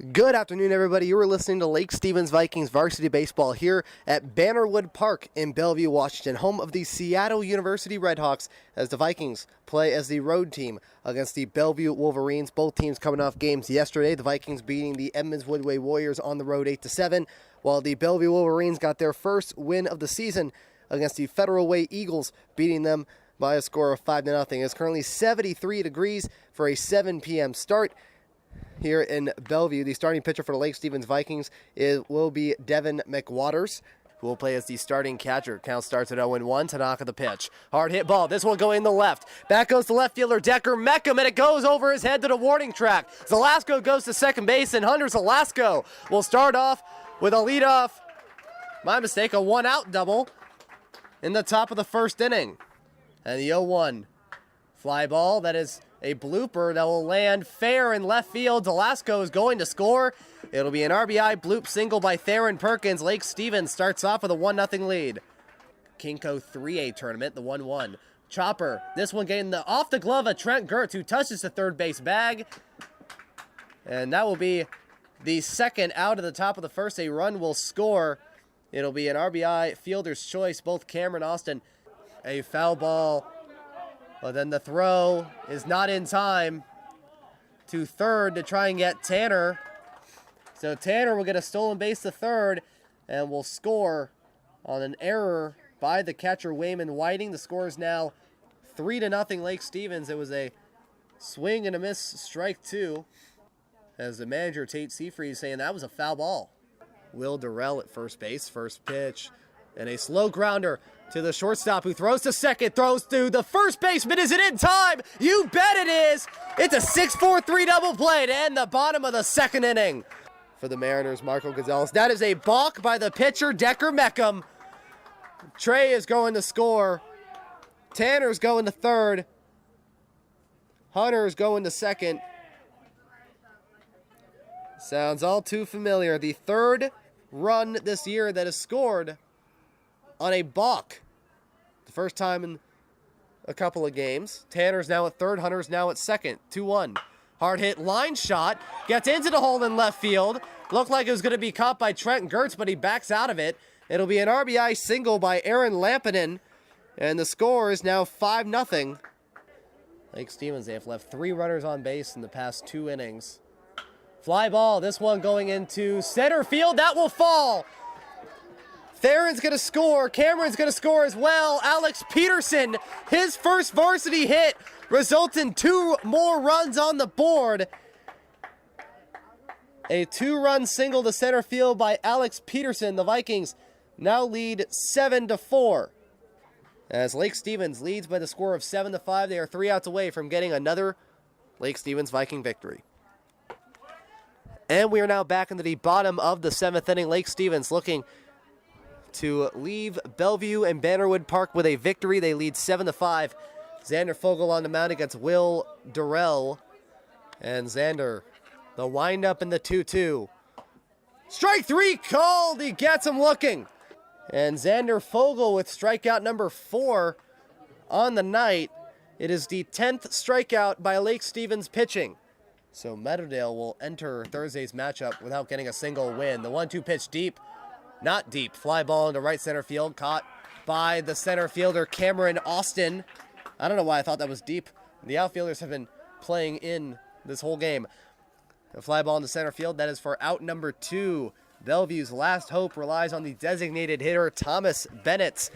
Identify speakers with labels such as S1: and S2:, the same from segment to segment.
S1: Good afternoon, everybody. You are listening to Lake Stevens Vikings varsity baseball here at Bannerwood Park in Bellevue, Washington, home of the Seattle University Redhawks, as the Vikings play as the road team against the Bellevue Wolverines. Both teams coming off games yesterday. The Vikings beating the Edmonds Woodway Warriors on the road 8-7, while the Bellevue Wolverines got their first win of the season against the Federal Way Eagles, beating them by a score of 5-0. It's currently 73 degrees for a 7 p.m. start here in Bellevue. The starting pitcher for the Lake Stevens Vikings will be Devin McWaters, who will play as the starting catcher. Count starts at 0-1. Tanaka the pitch. Hard hit ball. This one going to the left. Back goes the left fielder, Decker Meckham, and it goes over his head to the warning track. Zelasco goes to second base, and Hunter Zelasco will start off with a leadoff. My mistake, a one-out double in the top of the first inning. And the 0-1 fly ball, that is a blooper that will land fair in left field. Zelasco is going to score. It'll be an RBI bloop single by Theron Perkins. Lake Stevens starts off with a 1-0 lead. Kinko 3A tournament, the 1-1. Chopper, this one getting off the glove of Trent Gertz, who touches the third base bag. And that will be the second out of the top of the first. A run will score. It'll be an RBI fielder's choice, both Cameron Austin. A foul ball. But then the throw is not in time to third to try and get Tanner. So Tanner will get a stolen base to third and will score on an error by the catcher Wayman Whiting. The score is now 3-0 Lake Stevens. It was a swing and a miss, strike two, as the manager Tate Seafried saying that was a foul ball. Will Durrell at first base, first pitch, and a slow grounder to the shortstop, who throws to second, throws to the first baseman. Is it in time? You bet it is. It's a 6-4-3 double play to end the bottom of the second inning for the Mariners. Marco Gonzalez. That is a balk by the pitcher, Decker Meckham. Trey is going to score. Tanner's going to third. Hunter's going to second. Sounds all too familiar. The third run this year that is scored on a balk. The first time in a couple of games. Tanner's now at third. Hunter's now at second. 2-1. Hard hit line shot. Gets into the hole in left field. Looked like it was going to be caught by Trent Gertz, but he backs out of it. It'll be an RBI single by Aaron Lampinen. And the score is now 5-0. Lake Stevens, they have left 3 runners on base in the past 2 innings. Fly ball. This one going into center field. That will fall. Theron's going to score. Cameron's going to score as well. Alex Peterson, his first varsity hit, results in 2 more runs on the board. A 2-run single to center field by Alex Peterson. The Vikings now lead 7-4. As Lake Stevens leads by the score of 7-5, they are 3 outs away from getting another Lake Stevens Viking victory. And we are now back into the bottom of the 7th inning. Lake Stevens looking to leave Bellevue and Bannerwood Park with a victory. They lead 7-5. Xander Fogel on the mound against Will Durrell. And Xander, the windup in the 2-2. Strike 3 called. He gets him looking. And Xander Fogel with strikeout number 4 on the night. It is the 10th strikeout by Lake Stevens pitching. So Meadowdale will enter Thursday's matchup without getting a single win. The 1-2 pitch deep. Not deep. Fly ball into right center field. Caught by the center fielder, Cameron Austin. I don't know why I thought that was deep. The outfielders have been playing in this whole game. The fly ball into center field. That is for out number 2. Bellevue's last hope relies on the designated hitter, Thomas Bennett.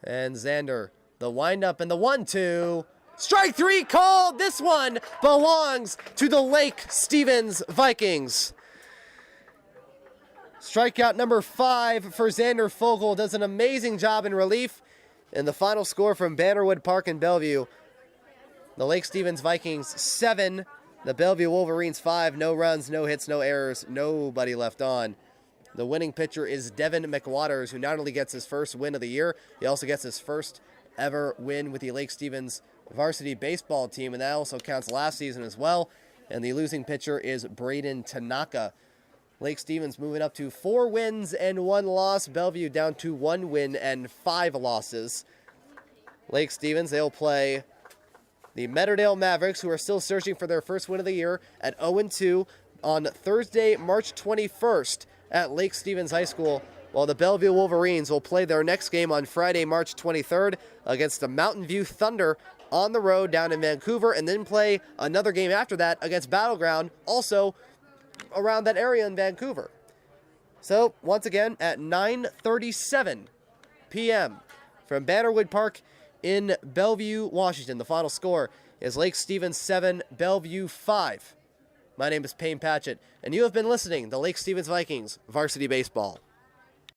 S1: And Xander, the windup and the 1-2. Strike 3 called. This one belongs to the Lake Stevens Vikings. Strikeout number 5 for Xander Fogel. Does an amazing job in relief. And the final score from Bannerwood Park in Bellevue. The Lake Stevens Vikings 7. The Bellevue Wolverines 5. No runs, no hits, no errors. Nobody left on. The winning pitcher is Devin McWaters, who not only gets his first win of the year, he also gets his first ever win with the Lake Stevens varsity baseball team. And that also counts last season as well. And the losing pitcher is Braden Tanaka. Lake Stevens moving up to 4 wins and 1 loss. Bellevue down to 1 win and 5 losses. Lake Stevens, they'll play the Meadowdale Mavericks, who are still searching for their first win of the year, at 0-2. on Thursday, March 21st at Lake Stevens High School, while the Bellevue Wolverines will play their next game on Friday, March 23rd against the Mountain View Thunder on the road down in Vancouver, and then play another game after that against Battleground, also around that area in Vancouver. So, once again, at 9:37 p.m. from Bannerwood Park in Bellevue, Washington. The final score is Lake Stevens 7, Bellevue 5. My name is Payne Patchett, and you have been listening to Lake Stevens Vikings Varsity Baseball.